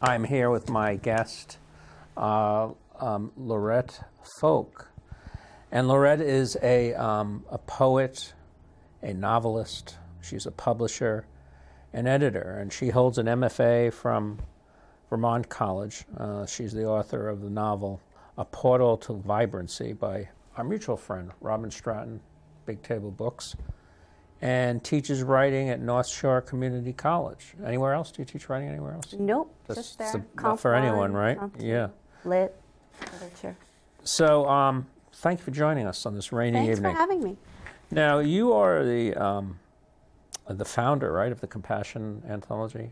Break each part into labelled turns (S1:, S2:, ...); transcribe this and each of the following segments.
S1: I'm here with my guest, Laurette Folk. And Laurette is a poet, a novelist. She's a publisher, an editor, and she holds an MFA from Vermont College. She's the author of the novel A Portal to Vibrancy by our mutual friend, Robin Stratton, Big Table Books, and teaches writing at North Shore Community College. Anywhere else? Do you teach writing anywhere else?
S2: Nope, just there.
S1: For anyone, right? Yeah.
S2: Lit, literature.
S1: So, thank you for joining us on this rainy evening.
S2: Thanks for having me.
S1: Now, you are the founder, right, of the Compassion Anthology?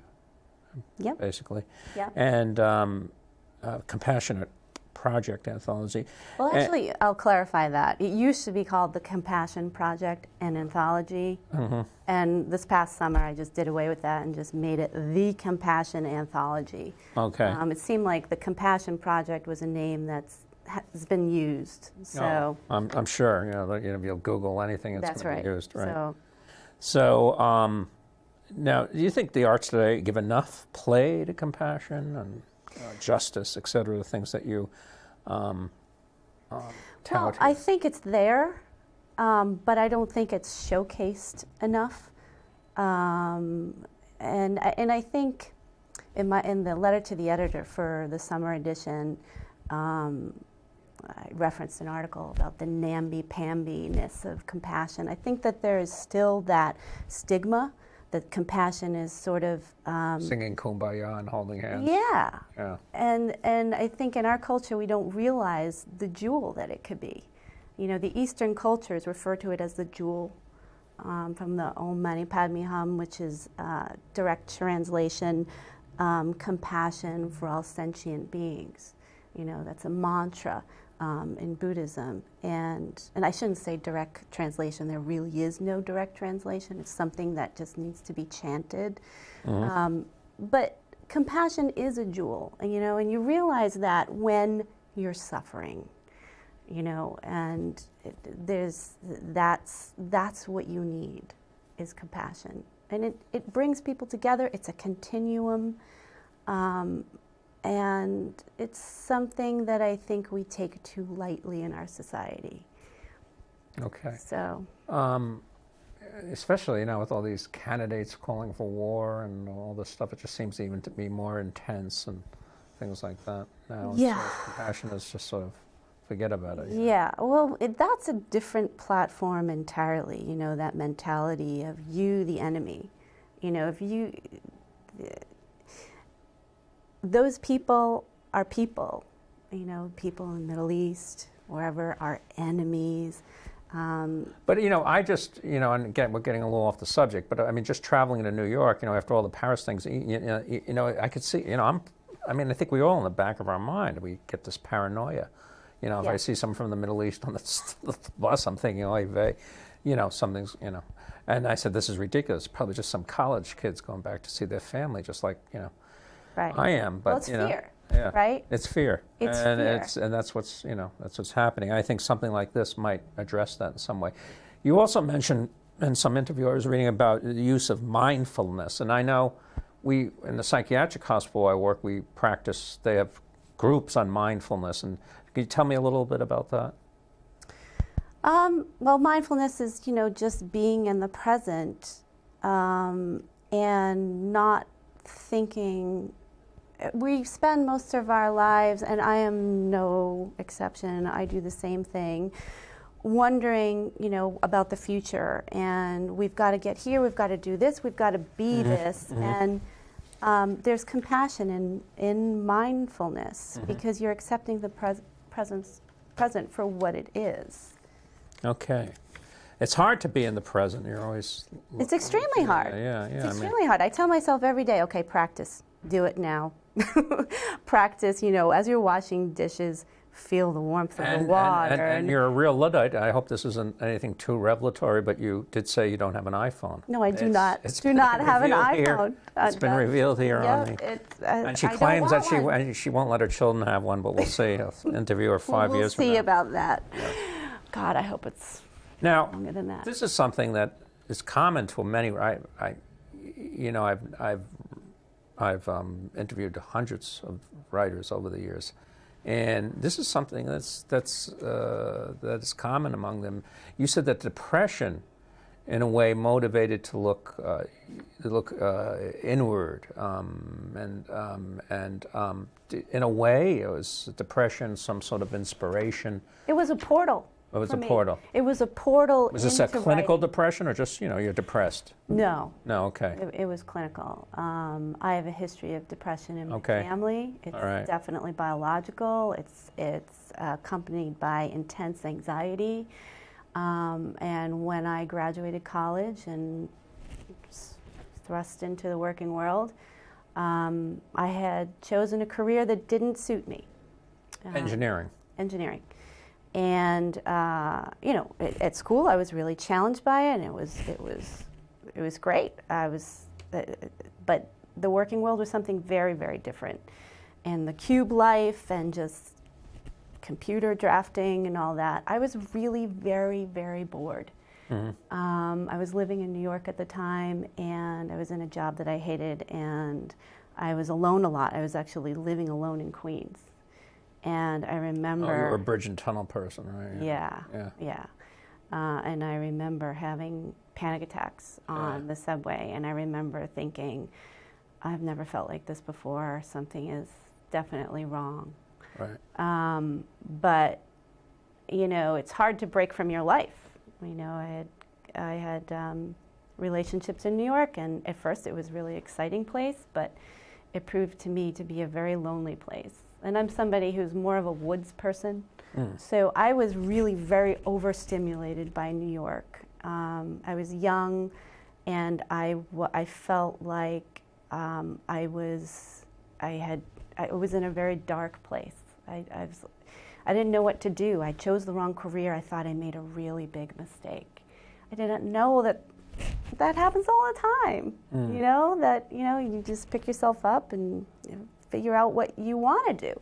S2: Yep.
S1: Basically.
S2: Yeah.
S1: And Compassionate Project Anthology.
S2: Well, actually, I'll clarify that. It used to be called the Compassion Project and Anthology. Mm-hmm. And this past summer, I just did away with that and just made it the Compassion Anthology.
S1: Okay.
S2: It seemed like the Compassion Project was a name has been used. So
S1: I'm sure. If you'll Google anything, it's
S2: that's
S1: going to
S2: right.
S1: be used, right?
S2: So
S1: now, do you think the arts today give enough play to compassion and justice, et cetera, the things that you tout
S2: Well, I think it's there, but I don't think it's showcased enough. And I think in the letter to the editor for the summer edition, I referenced an article about the namby-pamby-ness of compassion. I think that there is still that stigma that compassion is sort of
S1: singing Kumbaya and holding hands.
S2: Yeah.
S1: Yeah.
S2: And I think in our culture we don't realize the jewel that it could be. The Eastern cultures refer to it as the jewel, from the Om Mani Padme Hum, which is direct translation, compassion for all sentient beings. That's a mantra in Buddhism. And I shouldn't say direct translation. There really is no direct translation. It's something that just needs to be chanted. Mm-hmm. But compassion is a jewel, and you realize that when you're suffering, and that's what you need is compassion. And it brings people together. It's a continuum. And it's something that I think we take too lightly in our society.
S1: Okay.
S2: So,
S1: especially with all these candidates calling for war and all this stuff, it just seems even to be more intense and things like that. Now,
S2: yeah.
S1: So compassion is just sort of forget about it.
S2: Yeah. Well, that's a different platform entirely. That mentality of you, the enemy. If you. Those people are people, people in the Middle East, wherever, are enemies.
S1: But, I just, and again, we're getting a little off the subject, but I mean, just traveling to New York, after all the Paris things, I could see, I think we all in the back of our mind, we get this paranoia. If I see someone from the Middle East on the bus, I'm thinking, oy vey, something's, And I said, this is ridiculous. Probably just some college kids going back to see their family, just like,
S2: Right.
S1: I am, but
S2: well, it's fear,
S1: yeah,
S2: right?
S1: It's fear,
S2: and fear.
S1: And that's what's that's what's happening. I think something like this might address that in some way. You also mentioned in some interview I was reading about the use of mindfulness, and I know we in the psychiatric hospital I work, we practice. They have groups on mindfulness, and can you tell me a little bit about that?
S2: Well, mindfulness is just being in the present, and not thinking. We spend most of our lives, and I am no exception, I do the same thing, wondering, about the future. And we've got to get here, we've got to do this, we've got to be this. Mm-hmm. And there's compassion in mindfulness, because you're accepting the present for what it is.
S1: Okay. It's hard to be in the present. You're always...
S2: It's extremely hard.
S1: Yeah.
S2: It's extremely hard. I tell myself every day, okay, practice. Do it now. Practice, as you're washing dishes, feel the warmth of the water.
S1: And you're a real Luddite. I hope this isn't anything too revelatory, but you did say you don't have an iPhone.
S2: No, I do not. Do not have an iPhone.
S1: It's been revealed here on the... and she claims that she won't let her children have one, but we'll see. I'll interview her 5 years from now.
S2: We'll see about that. Yeah. God, I hope it's longer than that.
S1: This is something that is common to many. I've I've interviewed hundreds of writers over the years, and this is something that's common among them. You said that depression, in a way, motivated to look inward, and in a way, it was depression, some sort of inspiration.
S2: It was a portal.
S1: It was a portal.
S2: It was a portal.
S1: Was this a clinical
S2: writing.
S1: depression, or just you're depressed?
S2: No.
S1: No. Okay.
S2: It was clinical. I have a history of depression in my
S1: Okay.
S2: family. It's
S1: All right.
S2: definitely biological. It's accompanied by intense anxiety. And when I graduated college and thrust into the working world, I had chosen a career that didn't suit me.
S1: Engineering.
S2: Engineering. And at school I was really challenged by it, and it was great. But the working world was something very, very different, and the cube life and just computer drafting and all that. I was really very, very bored. I was living in New York at the time, and I was in a job that I hated, and I was alone a lot. I was actually living alone in Queens. And I remember...
S1: Oh, you were a bridge and tunnel person, right?
S2: Yeah. And I remember having panic attacks on the subway, and I remember thinking, I've never felt like this before. Something is definitely wrong.
S1: Right.
S2: But, it's hard to break from your life. I had relationships in New York, and at first it was a really exciting place, but it proved to me to be a very lonely place. And I'm somebody who's more of a woods person. So I was really very overstimulated by New York. I was young, and I felt like I was in a very dark place. I didn't know what to do. I chose the wrong career. I thought I made a really big mistake. I didn't know that happens all the time. You just pick yourself up and figure out what you want to do.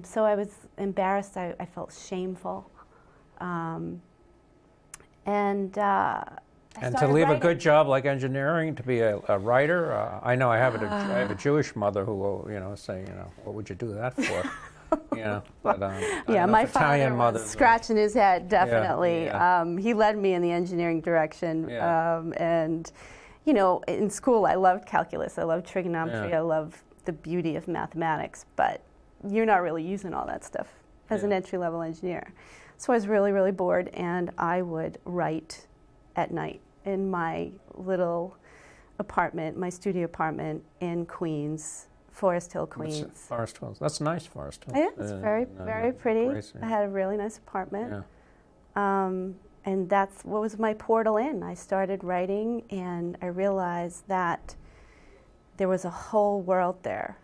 S2: So I was embarrassed. I felt shameful. And
S1: to leave a good job like engineering, to be a writer, I know I have a Jewish mother who will, say, what would you do that for? But,
S2: my
S1: Italian
S2: father
S1: mother
S2: was scratching his head, definitely.
S1: Yeah.
S2: He led me in the engineering direction.
S1: Yeah.
S2: And, in school I loved calculus, I loved trigonometry, I loved the beauty of mathematics, but you're not really using all that stuff as an entry-level engineer. So I was really, really bored, and I would write at night in my little apartment, my studio apartment in Queens, Forest Hill, Queens.
S1: Forest Hills. That's nice, Forest Hills.
S2: Yeah, it's very, very pretty.
S1: Place, yeah.
S2: I had a really nice apartment. Yeah. And that's what was my portal in. I started writing, and I realized that there was a whole world there,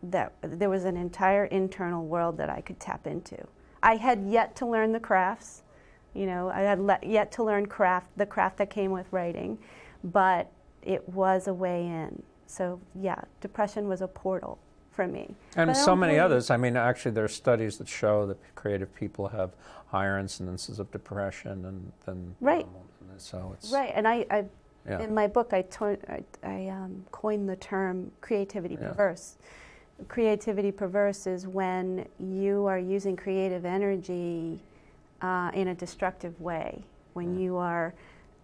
S2: that there was an entire internal world that I could tap into. I had yet to learn the crafts. I had yet to learn the craft that came with writing, but it was a way in. So yeah, depression was a portal for me.
S1: And so many others. I mean, actually, there are studies that show that creative people have higher incidences of depression than
S2: right.
S1: normal. So it's
S2: right. And I in my book, I coined the term creativity perverse. Creativity perverse is when you are using creative energy in a destructive way. When you are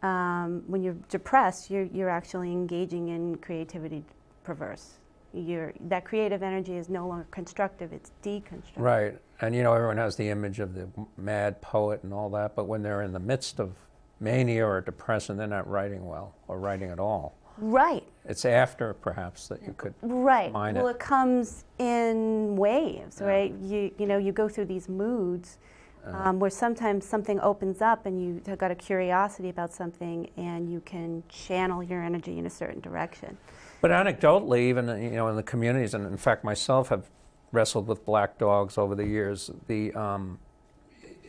S2: when you're depressed, you're actually engaging in creativity perverse. That creative energy is no longer constructive, it's deconstructive.
S1: Right. And everyone has the image of the mad poet and all that, but when they're in the midst of mania or depression, they're not writing well or writing at all.
S2: Right.
S1: It's after, perhaps, that you could mine
S2: it comes in waves, right? You go through these moods where sometimes something opens up and you've got a curiosity about something, and you can channel your energy in a certain direction.
S1: But anecdotally, even in the communities, and in fact myself have wrestled with black dogs over the years.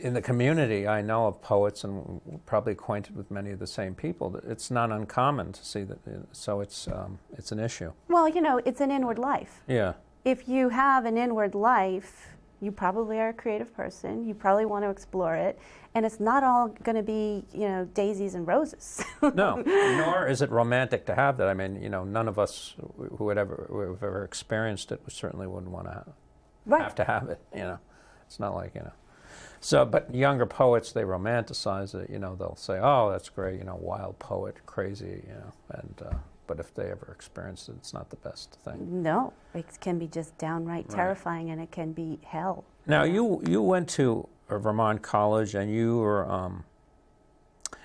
S1: In the community, I know of poets and probably acquainted with many of the same people. It's not uncommon to see that, so it's an issue.
S2: Well, it's an inward life.
S1: Yeah.
S2: If you have an inward life, You probably are a creative person. You probably want to explore it. And it's not all going to be, daisies and roses.
S1: No, nor is it romantic to have that. I mean, none of us who have ever experienced it certainly wouldn't want to have to have it, It's not like, So, but younger poets, they romanticize it, they'll say, oh, that's great, wild poet, crazy, but if they ever experience it, it's not the best thing.
S2: No, it can be just downright terrifying, and it can be hell.
S1: Now, you went to Vermont College, and you were,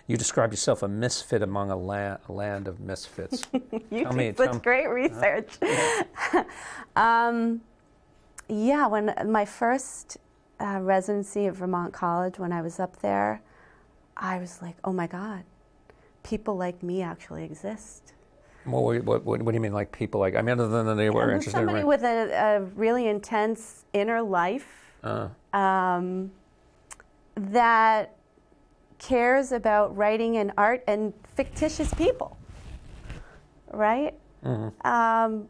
S1: you described yourself a misfit among a land of misfits.
S2: You did such great research. When my first residency at Vermont College, when I was up there, I was like, oh my God, people like me actually exist.
S1: Well, what do you mean, like people like? I mean, other than they were interested
S2: somebody
S1: in
S2: with a really intense inner life that cares about writing and art and fictitious people, right?
S1: Mm-hmm.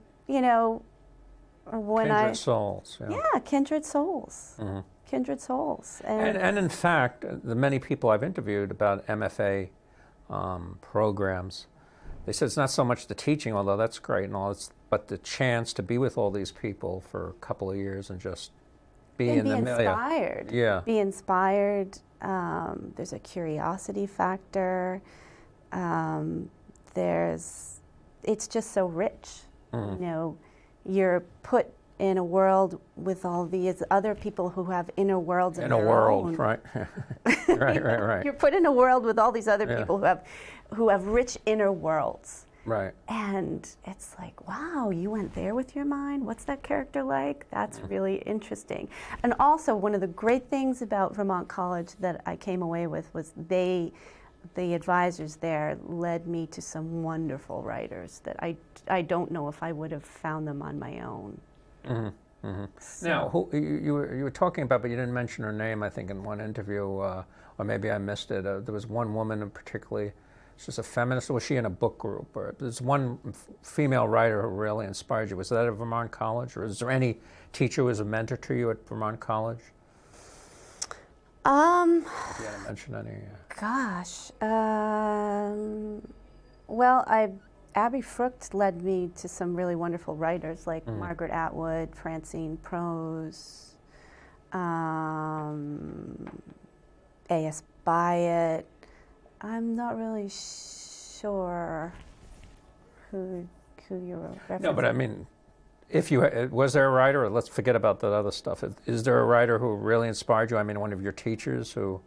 S2: When
S1: kindred souls.
S2: Yeah, kindred souls. Mm-hmm. Kindred souls.
S1: And in fact, the many people I've interviewed about MFA programs, they said it's not so much the teaching, although that's great and all, but the chance to be with all these people for a couple of years and just be in the middle.
S2: Inspired.
S1: Yeah.
S2: Be inspired. There's a curiosity factor. It's just so rich. Mm-hmm. You're put in a world with all these other people who have inner worlds of their own.
S1: Right. right.
S2: You're put in a world with all these other people who have rich inner worlds.
S1: Right.
S2: And it's like, wow, you went there with your mind? What's that character like? That's really interesting. And also, one of the great things about Vermont College that I came away with was the advisors there led me to some wonderful writers that I don't know if I would have found them on my own.
S1: Mm-hmm. Mm-hmm. So, now, who you were talking about, but you didn't mention her name, I think, in one interview, or maybe I missed it. There was one woman in particularly. She's a feminist. Was she in a book group? Or there's one female writer who really inspired you. Was that at Vermont College, or is there any teacher who was a mentor to you at Vermont College? If you had to mention any.
S2: Gosh. Abby Frucht led me to some really wonderful writers like Margaret Atwood, Francine Prose, A.S. Byatt. I'm not really sure who you're referencing.
S1: No, but I mean, was there a writer, or let's forget about that other stuff. Is there a writer who really inspired you? I mean, one of your teachers who...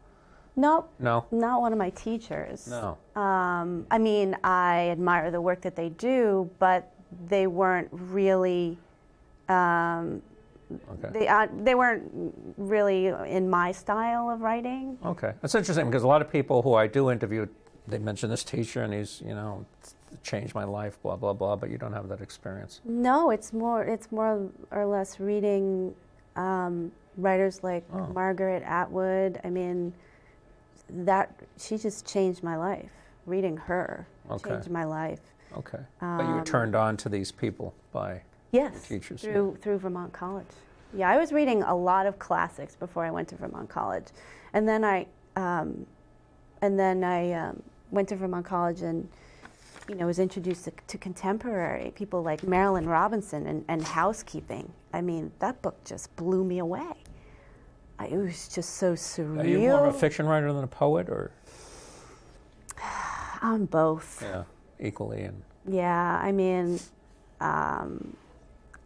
S2: Nope.
S1: No?
S2: Not one of my teachers.
S1: No.
S2: I mean, I admire the work that they do, but they weren't really...
S1: Okay.
S2: They weren't really in my style of writing.
S1: Okay. That's interesting, because a lot of people who I do interview, they mention this teacher and he's, changed my life, blah, blah, blah, but you don't have that experience.
S2: No, it's more or less reading writers like Margaret Atwood. I mean, she just changed my life. Reading her changed my life.
S1: Okay. But you were turned on to these people by...
S2: Yes,
S1: teachers,
S2: through Vermont College. Yeah, I was reading a lot of classics before I went to Vermont College, and then I went to Vermont College and was introduced to contemporary people like Marilyn Robinson and housekeeping. I mean, that book just blew me away. It was just so surreal.
S1: Are you more of a fiction writer than a poet, or?
S2: I'm both.
S1: Yeah, equally.
S2: Yeah, I mean.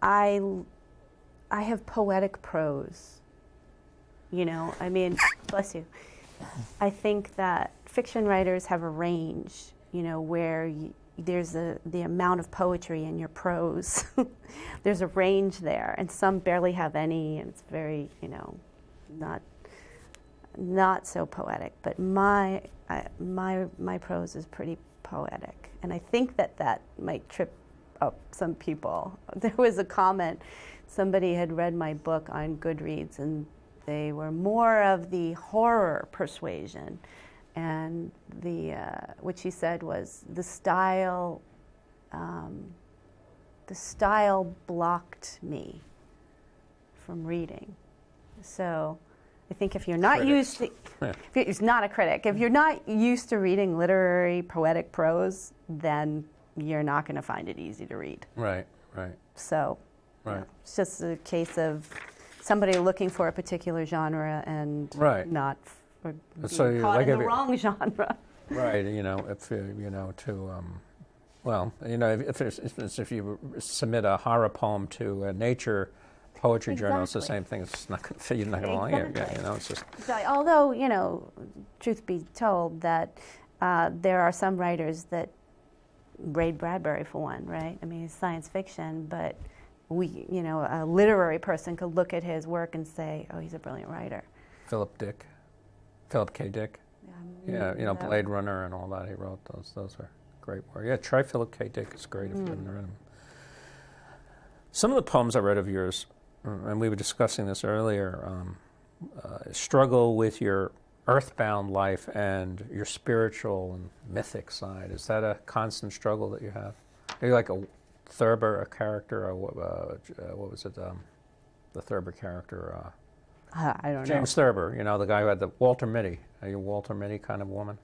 S2: I have poetic prose, I mean, bless you. I think that fiction writers have a range, where there's the amount of poetry in your prose. There's a range there, and some barely have any, and it's very, not so poetic. But my prose is pretty poetic, and I think that might trip up some people. There was a comment, somebody had read my book on Goodreads and they were more of the horror persuasion, and what she said was the style blocked me from reading. So I think if you're not
S1: Critics.
S2: used to, it's not a critic, if you're not used to reading literary, poetic prose, then you're not going to find it easy to read.
S1: Right.
S2: So
S1: Right.
S2: it's just a case of somebody looking for a particular genre and not or
S1: So
S2: being
S1: you
S2: caught
S1: like
S2: in the
S1: if it-
S2: wrong genre.
S1: Right, if if you submit a horror poem to a nature poetry journal, it's the
S2: Exactly.
S1: same thing. It's not going to you're not going to like it.
S2: Exactly.
S1: Yeah, it's just
S2: Exactly. Although, truth be told, that there are some writers that, Ray Bradbury for one, right? I mean, it's science fiction, but a literary person could look at his work and say, oh, he's a brilliant writer.
S1: Philip K. Dick. Yeah, Blade Runner and all that. He wrote those. Those are great work. Yeah, try Philip K. Dick. It's great if you haven't read him. Some of the poems I read of yours, and we were discussing this earlier, struggle with your earthbound life and your spiritual and mythic side. Is that a constant struggle that you have? Are you like a Thurber, a character, or what was it? The Thurber character.
S2: I don't know.
S1: James Thurber, the guy who had the Walter Mitty. Are you a Walter Mitty kind of woman?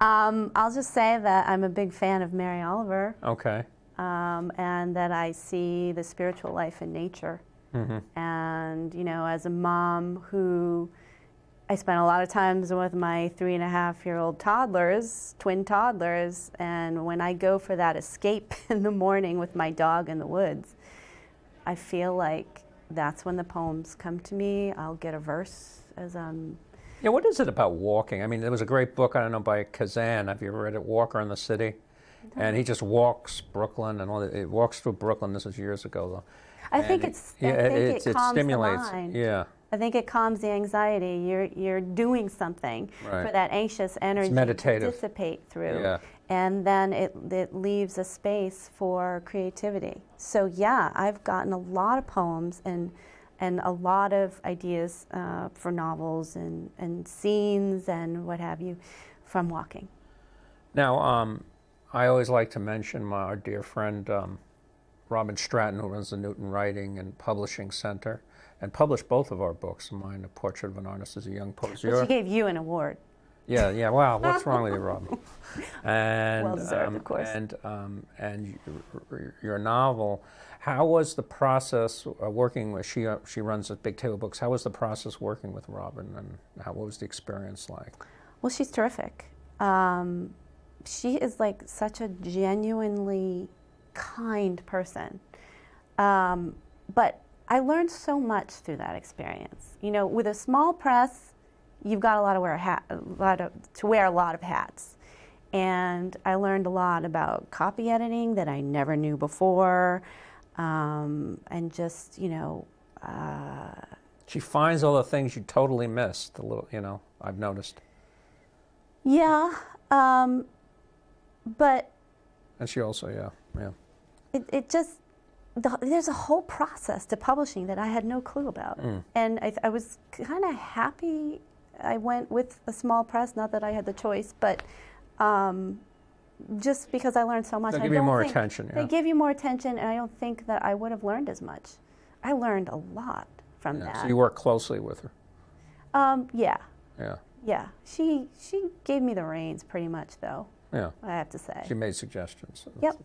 S2: I'll just say that I'm a big fan of Mary Oliver.
S1: Okay.
S2: And that I see the spiritual life in nature. Mm-hmm. And, as a mom who I spent a lot of times with my 3.5-year-old toddlers, twin toddlers, and when I go for that escape in the morning with my dog in the woods, I feel like that's when the poems come to me. I'll get a verse as I'm...
S1: Yeah, what is it about walking? I mean, there was a great book, I don't know, by Kazan. Have you ever read it, Walker in the City? And he just walks Brooklyn and all that. It walks through Brooklyn. This was years ago, though.
S2: I think it calms
S1: stimulates.
S2: the mind.
S1: Yeah.
S2: I think it calms the anxiety. You're doing something for that anxious energy to dissipate through.
S1: Yeah.
S2: And then it leaves a space for creativity. So yeah, I've gotten a lot of poems and a lot of ideas for novels and scenes and what have you from walking.
S1: Now, I always like to mention our dear friend Robin Stratton, who runs the Newton Writing and Publishing Center, and published both of our books. Mine, A Portrait of an Artist as a Young Poet.
S2: But she gave you an award.
S1: Yeah. Wow, what's wrong with you, Robin? And,
S2: well deserved, of course.
S1: And your novel. How was the process working with? She runs Big Table Books. How was the process working with Robin, and what was the experience like?
S2: Well, she's terrific. She is like such a genuinely kind person. But I learned so much through that experience. With a small press, you've got to wear a lot of hats. And I learned a lot about copy editing that I never knew before. And just,
S1: She finds all the things you totally missed, I've noticed.
S2: Yeah. But...
S1: And she also, yeah.
S2: It just... there's a whole process to publishing that I had no clue about. And I was kind of happy I went with a small press, not that I had the choice, but just because I learned so much.
S1: They give you more attention.
S2: They give you more attention, and I don't think that I would have learned as much. I learned a lot from that.
S1: So you work closely with her?
S2: Yeah.
S1: Yeah.
S2: Yeah. She gave me the reins pretty much, though.
S1: Yeah.
S2: I have to say.
S1: She made suggestions.
S2: Yep.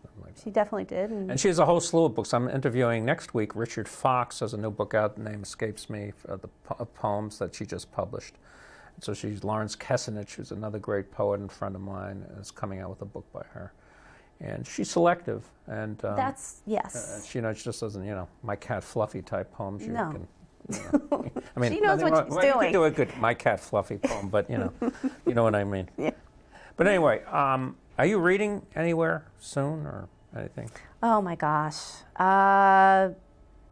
S2: She definitely did.
S1: And she has a whole slew of books. I'm interviewing next week. Richard Fox has a new book out. The name escapes me, the poems that she just published. And so she's Lawrence Kessenich, who's another great poet and friend of mine, is coming out with a book by her. And she's selective. And
S2: yes.
S1: She just doesn't, my cat Fluffy type poems.
S2: No.
S1: I mean,
S2: she knows what she's doing.
S1: You can do a good My Cat Fluffy poem, but you know what I mean.
S2: Yeah.
S1: But anyway, are you reading anywhere soon or anything?
S2: Oh my gosh, I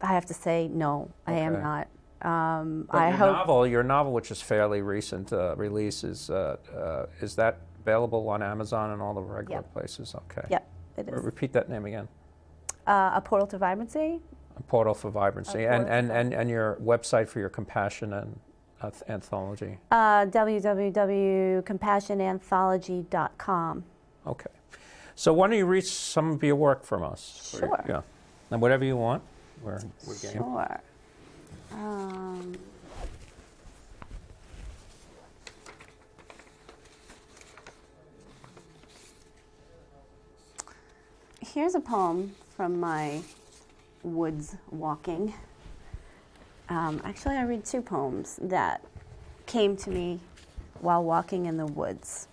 S2: have to say no. Okay. I am not.
S1: Your novel, which is fairly recent release, is that available on Amazon and all the regular places? Okay.
S2: Yep, it is.
S1: Repeat that name again.
S2: A Portal to Vibrancy.
S1: A Portal for Vibrancy, and your website for your Compassion and Anthology.
S2: www.compassionanthology.com.
S1: Okay. So why don't you read some of your work from us?
S2: Sure.
S1: Yeah. And whatever you want. We're game.
S2: Sure. Here's a poem from my woods walking. Actually, I read two poems that came to me while walking in the woods.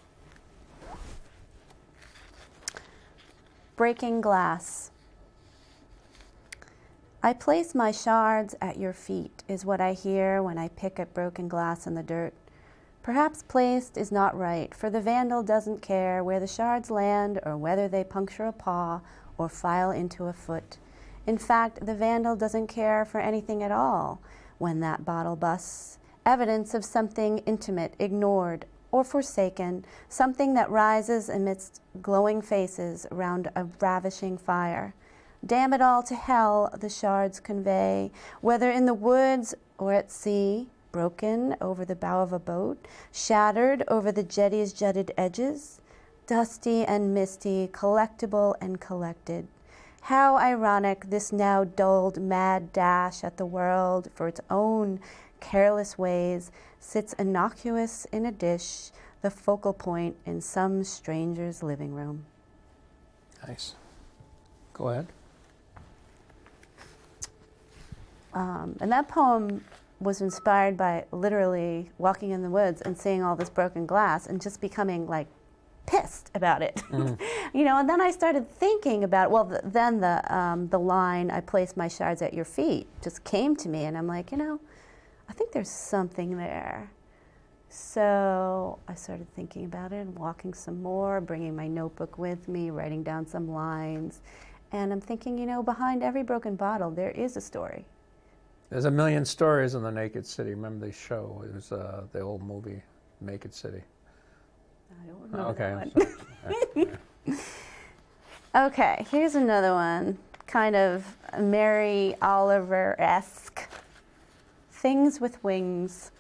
S2: Breaking glass. I place my shards at your feet is what I hear when I pick at broken glass in the dirt. Perhaps placed is not right, for the vandal doesn't care where the shards land or whether they puncture a paw or file into a foot. In fact, the vandal doesn't care for anything at all when that bottle busts. Evidence of something intimate, ignored, or forsaken, something that rises amidst glowing faces around a ravishing fire. Damn it all to hell, the shards convey, whether in the woods or at sea, broken over the bow of a boat, shattered over the jetty's jutted edges, dusty and misty, collectible and collected. How ironic this now dulled mad dash at the world for its own careless ways sits innocuous in a dish, the focal point in some stranger's living room.
S1: Nice. Go ahead.
S2: And that poem was inspired by literally walking in the woods and seeing all this broken glass and just becoming like pissed about it. You know, and then I started thinking about, then the line, I place my shards at your feet, just came to me, and I'm like, you know, I think there's something there. So I started thinking about it and walking some more, bringing my notebook with me, writing down some lines. And I'm thinking, you know, behind every broken bottle, there is a story.
S1: There's a million stories in the Naked City. Remember the show? It was the old movie, Naked City.
S2: I don't know
S1: Okay.
S2: that one. Okay, here's another one, kind of Mary Oliver-esque. Things with wings.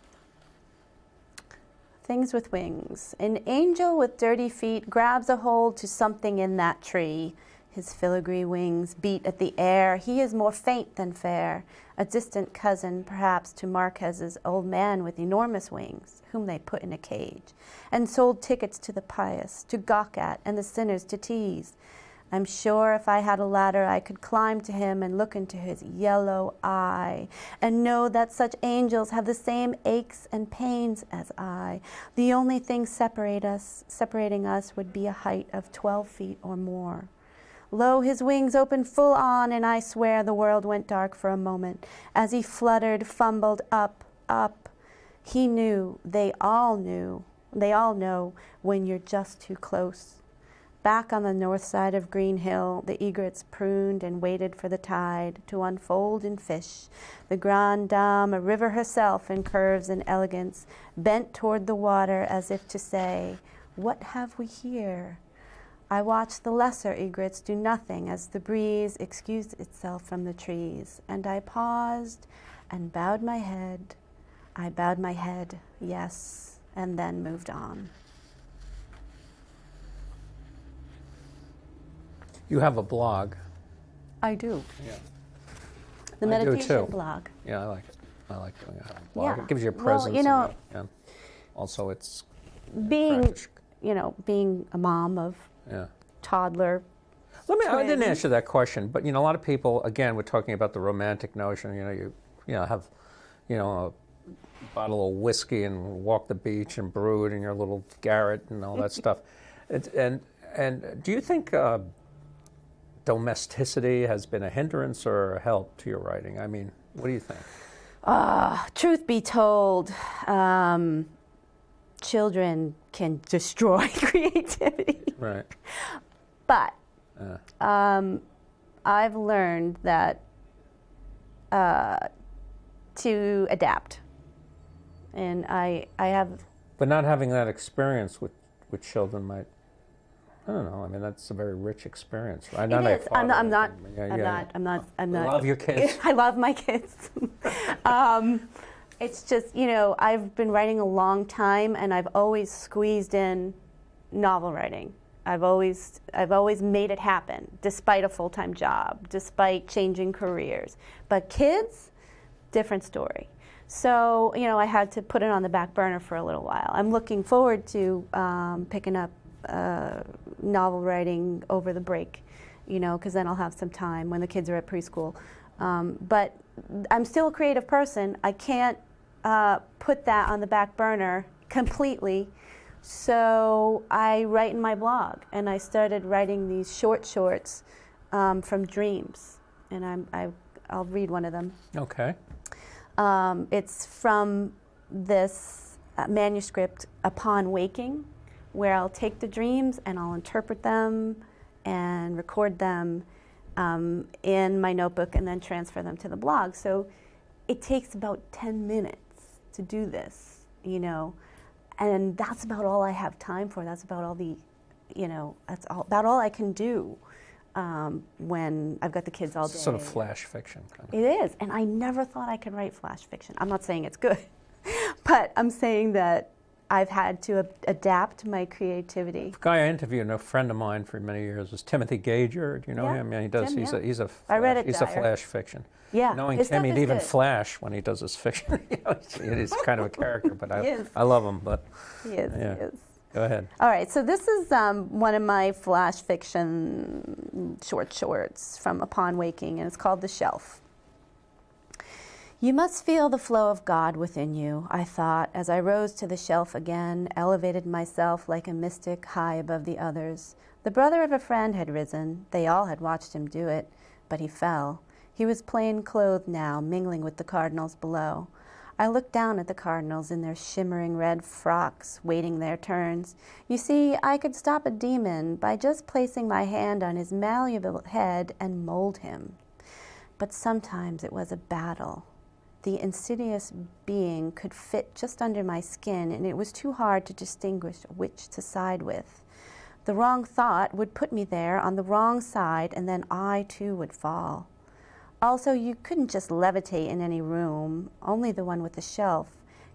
S2: Things with wings. An angel with dirty feet grabs a hold to something in that tree. His filigree wings beat at the air. He is more faint than fair, a distant cousin, perhaps, to Marquez's old man with enormous wings, whom they put in a cage, and sold tickets to the pious, to gawk at, and the sinners to tease. I'm sure if I had a ladder, I could climb to him and look into his yellow eye and know that such angels have the same aches and pains as I. The only thing separating us would be a height of 12 feet or more. Lo, his wings opened full on, and I swear the world went dark for a moment as he fluttered, fumbled up, up. He knew, they all know when you're just too close. Back on the north side of Green Hill, the egrets pruned and waited for the tide to unfold in fish. The Grande Dame, a river herself in curves and elegance, bent toward the water as if to say, what have we here? I watched the lesser egrets do nothing as the breeze excused itself from the trees, and I paused and bowed my head. I bowed my head, yes, and then moved on.
S1: You have a blog.
S2: I do.
S1: Yeah.
S2: The
S1: I do
S2: meditation
S1: too.
S2: blog.
S1: Yeah, I like it. I like doing a blog.
S2: Yeah.
S1: It gives you a
S2: Well,
S1: presence.
S2: you know,
S1: yeah. Also, it's
S2: being,
S1: practice.
S2: being a mom of
S1: Yeah.
S2: toddler.
S1: I didn't
S2: twins.
S1: answer that question, but a lot of people, again, we're talking about the romantic notion. You have, a bottle of whiskey and walk the beach and brew it in your little garret and all that stuff. And do you think domesticity has been a hindrance or a help to your writing? I mean, what do you think?
S2: Truth be told, children can destroy creativity.
S1: Right.
S2: But I've learned that to adapt, and I have.
S1: But not having that experience with children might. I don't know. I mean, that's a very rich experience. I know
S2: It is. I'm not.
S1: I love your kids.
S2: I love my kids. It's just, I've been writing a long time, and I've always squeezed in novel writing. I've always made it happen, despite a full-time job, despite changing careers. But kids, different story. So, you know, I had to put it on the back burner for a little while. I'm looking forward to picking up novel writing over the break, you know, because then I'll have some time when the kids are at preschool. But I'm still a creative person. I can't put that on the back burner completely. So I write in my blog, and I started writing these shorts from dreams, and I'll read one of them.
S1: Okay.
S2: It's from this manuscript, Upon Waking, where I'll take the dreams and I'll interpret them and record them in my notebook and then transfer them to the blog. So it takes about 10 minutes to do this, you know, and that's about all I have time for. That's about all that's about all I can do when I've got the kids all day.
S1: Sort of flash fiction. Kind of.
S2: It is, and I never thought I could write flash fiction. I'm not saying it's good, but I'm saying that I've had to adapt my creativity.
S1: The guy I interviewed, a friend of mine for many years, was Timothy Gager. Do you know him? Yeah, he does.
S2: Tim,
S1: he's a
S2: I read it,
S1: he's a flash fiction.
S2: Yeah,
S1: Knowing
S2: his
S1: Tim,
S2: stuff
S1: he'd
S2: is
S1: even
S2: good.
S1: flash when he does his fiction. You know, he's kind of a character, but I love him. But
S2: He is.
S1: yeah.
S2: He is.
S1: Go ahead.
S2: All right, so this is one of my flash fiction shorts from Upon Waking, and it's called The Shelf. You must feel the flow of God within you, I thought, as I rose to the shelf again, elevated myself like a mystic high above the others. The brother of a friend had risen. They all had watched him do it, but he fell. He was plain clothed now, mingling with the cardinals below. I looked down at the cardinals in their shimmering red frocks, waiting their turns. You see, I could stop a demon by just placing my hand on his malleable head and mold him. But sometimes it was a battle. The insidious being could fit just under my skin, and it was too hard to distinguish which to side with. The wrong thought would put me there on the wrong side, and then I too would fall. Also, you couldn't just levitate in any room, only the one with the shelf.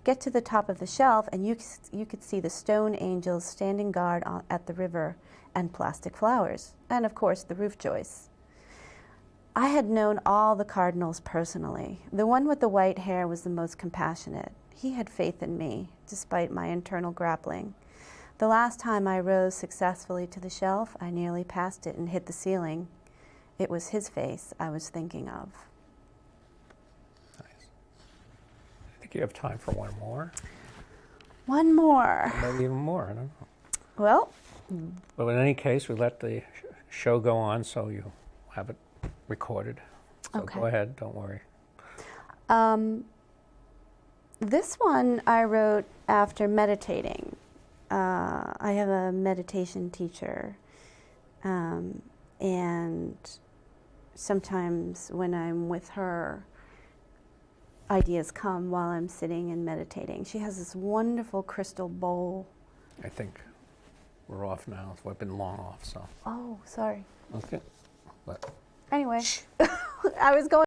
S2: Get to the top of the shelf and you could see the stone angels standing guard at the river, and plastic flowers, and of course the roof joists. I had known all the cardinals personally. The one with the white hair was the most compassionate. He had faith in me, despite my internal grappling. The last time I rose successfully to the shelf, I nearly passed it and hit the ceiling. It was his face I was thinking of.
S1: Nice. I think you have time for one more.
S2: One more.
S1: Maybe even more. I don't know.
S2: Well,
S1: But in any case, we let the show go on, so you have it recorded. So
S2: Okay.
S1: Go ahead. Don't worry.
S2: this one I wrote after meditating. I have a meditation teacher, and sometimes when I'm with her, ideas come while I'm sitting and meditating. She has this wonderful crystal bowl.
S1: I think we're off now. We've been long off, so.
S2: Oh, sorry.
S1: Okay. But
S2: Anyway, I was going